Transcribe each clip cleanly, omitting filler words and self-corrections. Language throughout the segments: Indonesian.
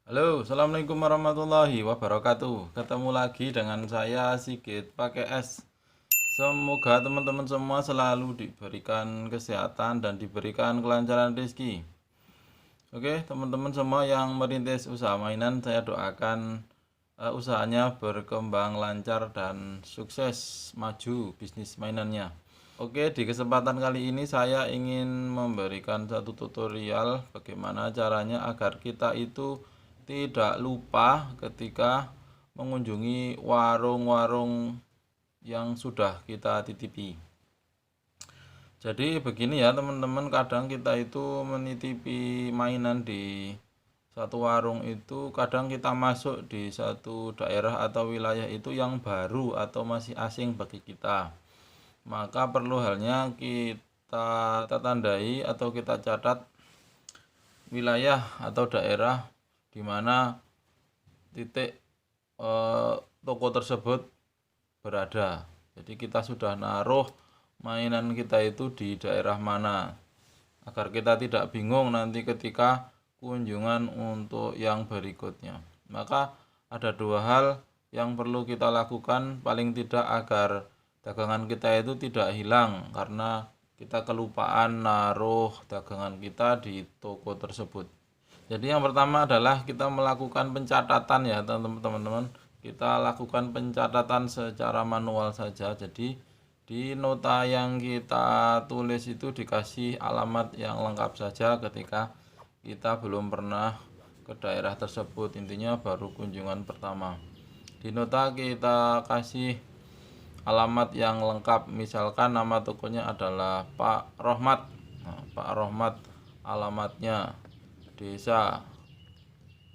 Halo, assalamualaikum warahmatullahi wabarakatuh. Ketemu lagi dengan saya Sigit pakai S. Semoga teman-teman semua selalu diberikan kesehatan dan diberikan kelancaran rezeki. Oke, teman-teman semua yang merintis usaha mainan, saya doakan usahanya berkembang lancar dan sukses maju bisnis mainannya. Oke, di kesempatan kali ini saya ingin memberikan satu tutorial bagaimana caranya agar kita itu tidak lupa ketika mengunjungi warung-warung yang sudah kita titipi. Jadi begini ya teman-teman, kadang kita itu menitipi mainan di satu warung itu, kadang kita masuk di satu daerah atau wilayah itu yang baru atau masih asing bagi kita. Maka perlu halnya kita tandai atau kita catat wilayah atau daerah di mana titik toko tersebut berada. Jadi kita sudah naruh mainan kita itu di daerah mana, agar kita tidak bingung nanti ketika kunjungan untuk yang berikutnya. Maka ada dua hal yang perlu kita lakukan paling tidak agar dagangan kita itu tidak hilang karena kita kelupaan naruh dagangan kita di toko tersebut. Jadi yang pertama adalah kita melakukan pencatatan ya teman-teman. Kita lakukan pencatatan secara manual saja. Jadi di nota yang kita tulis itu dikasih alamat yang lengkap saja ketika kita belum pernah ke daerah tersebut. Intinya baru kunjungan pertama. Di nota kita kasih alamat yang lengkap. Misalkan nama tokonya adalah Pak Rohmat. Nah, Pak Rohmat alamatnya Desa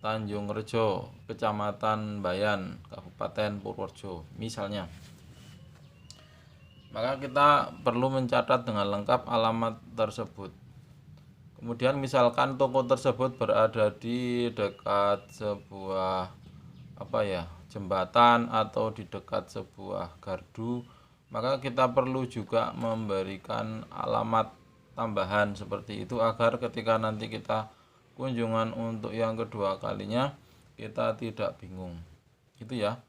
Tanjung Rejo, Kecamatan Bayan, Kabupaten Purworejo, misalnya. Maka kita perlu mencatat dengan lengkap alamat tersebut. Kemudian misalkan toko tersebut berada di dekat sebuah jembatan atau di dekat sebuah gardu, maka kita perlu juga memberikan alamat tambahan seperti itu agar ketika nanti kita kunjungan untuk yang kedua kalinya kita tidak bingung. Itu ya.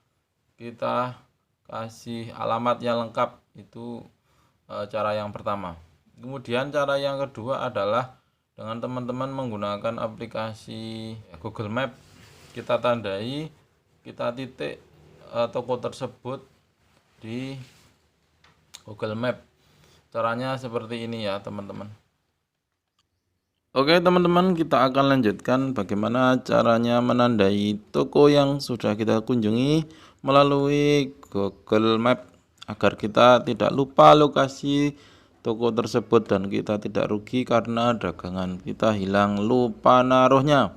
Kita kasih alamat yang lengkap itu cara yang pertama. Kemudian cara yang kedua adalah dengan teman-teman menggunakan aplikasi Google Map. Kita tandai, kita titik toko tersebut di Google Map. Caranya seperti ini ya teman-teman. Oke teman-teman, kita akan lanjutkan bagaimana caranya menandai toko yang sudah kita kunjungi melalui Google Map agar kita tidak lupa lokasi toko tersebut dan kita tidak rugi karena dagangan kita hilang lupa naruhnya.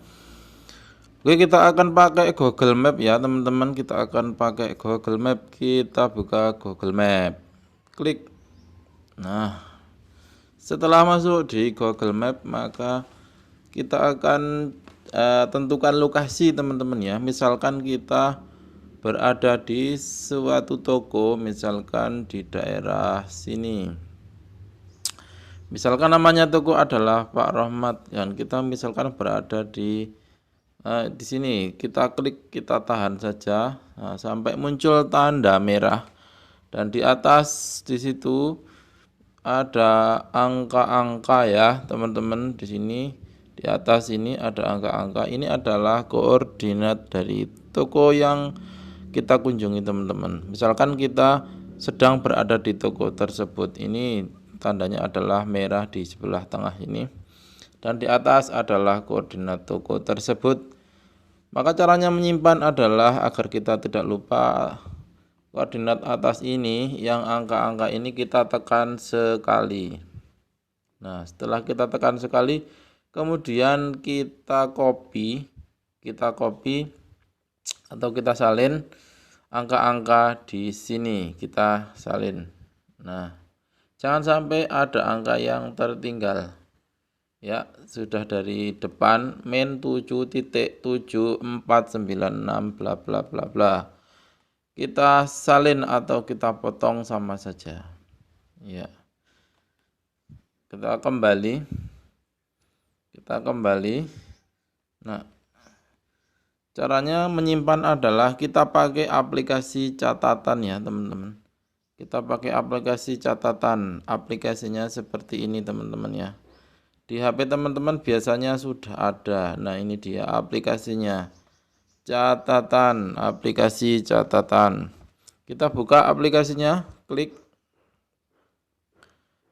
Oke, kita akan pakai Google Map ya teman-teman. Kita akan pakai Google Map. Kita buka Google Map, klik. Nah, setelah masuk di Google Map, maka kita akan tentukan lokasi teman-teman ya. Misalkan kita berada di suatu toko, misalkan di daerah sini. Misalkan namanya toko adalah Pak Rohmat dan kita misalkan berada di sini. Kita klik, kita tahan saja sampai muncul tanda merah dan di atas di situ ada angka-angka ya teman-teman. Di sini di atas ini ada angka-angka. Ini adalah koordinat dari toko yang kita kunjungi teman-teman. Misalkan kita sedang berada di toko tersebut, ini tandanya adalah merah di sebelah tengah ini, dan di atas adalah koordinat toko tersebut. Maka caranya menyimpan adalah agar kita tidak lupa koordinat atas ini, yang angka-angka ini kita tekan sekali. Nah, setelah kita tekan sekali, kemudian kita copy atau kita salin angka-angka di sini, kita salin. Nah, jangan sampai ada angka yang tertinggal. Ya, sudah dari depan min 7.7496 bla bla bla bla. Kita salin atau kita potong sama saja. Ya. Kita kembali. Nah, Caranya menyimpan adalah kita pakai aplikasi catatan ya teman-teman. Kita pakai aplikasi catatan. Aplikasinya seperti ini teman-teman ya. Di HP teman-teman biasanya sudah ada. Nah, ini dia aplikasinya. Catatan, aplikasi catatan. Kita buka aplikasinya, klik.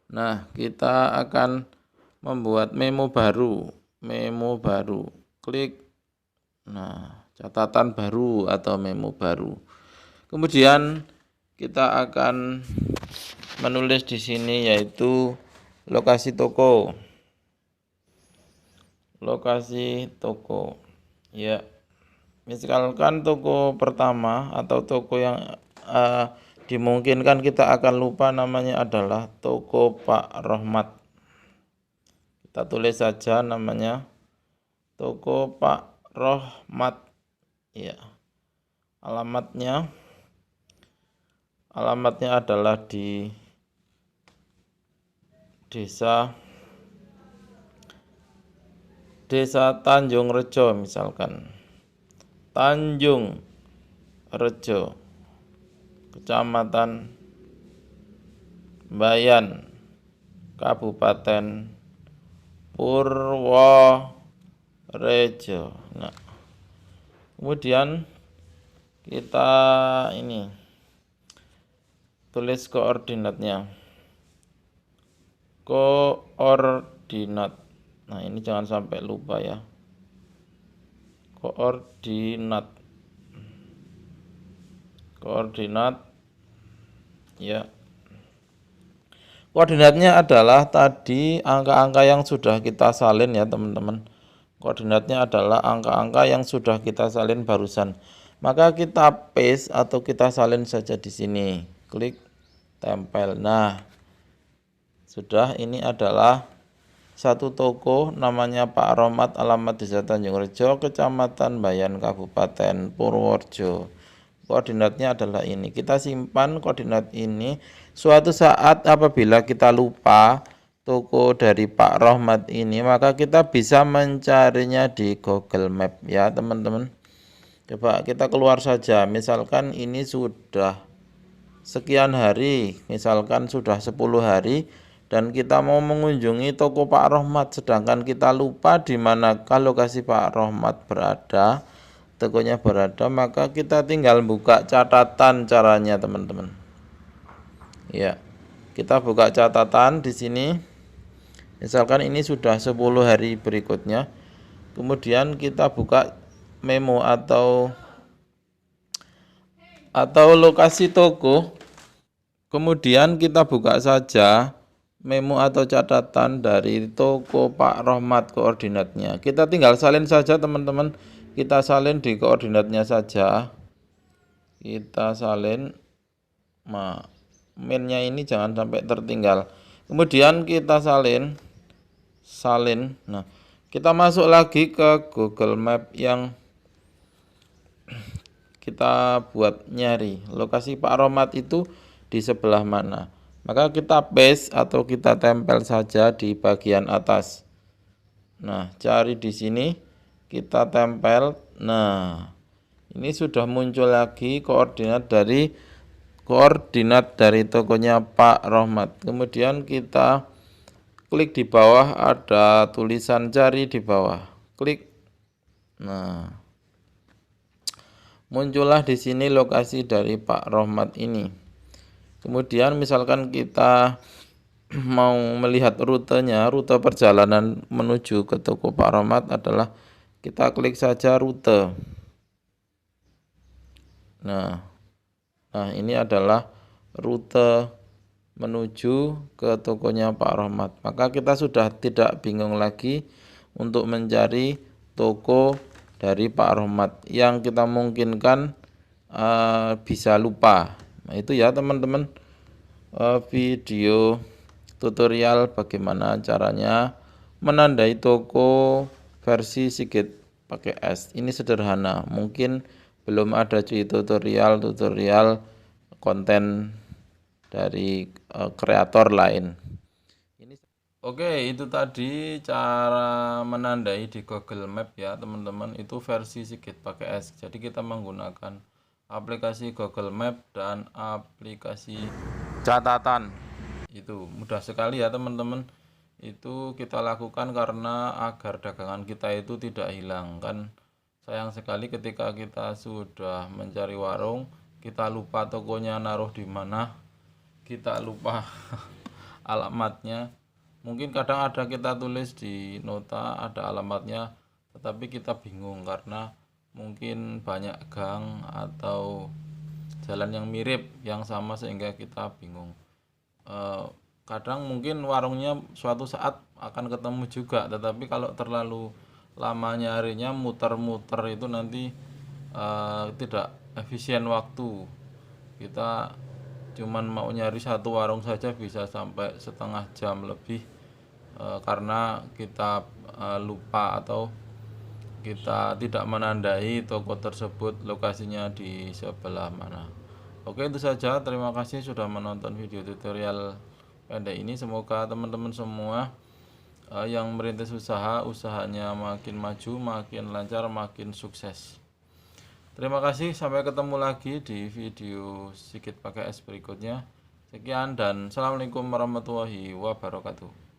Nah, kita akan membuat memo baru. Memo baru. Klik. Nah, catatan baru atau memo baru. Kemudian kita akan menulis di sini yaitu lokasi toko. Lokasi toko. Ya. Misalkan toko pertama atau toko yang dimungkinkan kita akan lupa namanya adalah toko Pak Rohmat. Kita tulis saja namanya toko Pak Rohmat. Ya. Alamatnya adalah di Desa Tanjung Rejo misalkan. Tanjung Rejo, Kecamatan Bayan, Kabupaten Purworejo. Nah, kemudian kita ini tulis koordinatnya. Koordinat. Nah, ini jangan sampai lupa ya. Koordinat ya. Koordinatnya adalah tadi angka-angka yang sudah kita salin ya teman-teman. Koordinatnya adalah angka-angka yang sudah kita salin barusan. Maka kita paste atau kita salin saja di sini. Klik tempel. Nah, sudah, ini adalah satu toko namanya Pak Rohmat, alamat Desa Tanjung Rejo, Kecamatan Bayan, Kabupaten Purworejo. Koordinatnya adalah ini. Kita simpan koordinat ini. Suatu saat apabila kita lupa toko dari Pak Rohmat ini, maka kita bisa mencarinya di Google Map ya teman-teman. Coba kita keluar saja. Misalkan ini sudah sekian hari, misalkan sudah 10 hari, dan kita mau mengunjungi toko Pak Rohmat, sedangkan kita lupa di manakah lokasi Pak Rohmat berada, tokonya berada, maka kita tinggal buka catatan caranya teman-teman. Ya, kita buka catatan di sini. Misalkan ini sudah 10 hari berikutnya. Kemudian kita buka memo atau lokasi toko. Kemudian kita buka saja memo atau catatan dari toko Pak Rohmat koordinatnya. Kita tinggal salin saja teman-teman. Kita salin di koordinatnya saja. Kita salin. Nah, minnya ini jangan sampai tertinggal. Kemudian kita salin. Nah, kita masuk lagi ke Google Map yang kita buat nyari. Lokasi Pak Rohmat itu di sebelah mana. Maka kita paste atau kita tempel saja di bagian atas. Nah, cari di sini, kita tempel. Nah, ini sudah muncul lagi koordinat dari tokonya Pak Rohmat. Kemudian kita klik di bawah, ada tulisan cari di bawah. Klik. Nah, muncullah di sini lokasi dari Pak Rohmat ini. Kemudian misalkan kita mau melihat rutenya, rute perjalanan menuju ke toko Pak Rohmat adalah kita klik saja rute. Nah, ini adalah rute menuju ke tokonya Pak Rohmat. Maka kita sudah tidak bingung lagi untuk mencari toko dari Pak Rohmat yang kita mungkinkan bisa lupa. Nah, itu ya teman-teman video tutorial bagaimana caranya menandai toko versi Sigit pakai S. Ini sederhana, mungkin belum ada tutorial konten dari kreator lain. Ini Oke, itu tadi cara menandai di Google Map ya teman-teman. Itu versi Sigit pakai S. Jadi kita menggunakan aplikasi Google Map dan aplikasi catatan. Itu mudah sekali ya teman-teman. Itu kita lakukan karena agar dagangan kita itu tidak hilang. Kan sayang sekali ketika kita sudah mencari warung, kita lupa tokonya naruh di mana, kita lupa alamatnya. Mungkin kadang ada kita tulis di nota ada alamatnya, tetapi kita bingung karena mungkin banyak gang atau jalan yang mirip yang sama sehingga kita bingung. Eh, Kadang mungkin warungnya suatu saat akan ketemu juga, tetapi kalau terlalu lama nyarinya muter-muter itu nanti tidak efisien waktu. Kita cuman mau nyari satu warung saja bisa sampai setengah jam lebih, karena kita lupa atau kita tidak menandai toko tersebut lokasinya di sebelah mana. Oke, itu saja. Terima kasih sudah menonton video tutorial pendek ini. Semoga teman-teman semua yang merintis usaha, usahanya makin maju, makin lancar, makin sukses. Terima kasih, sampai ketemu lagi di video Sigit pakai S berikutnya. Sekian dan assalamualaikum warahmatullahi wabarakatuh.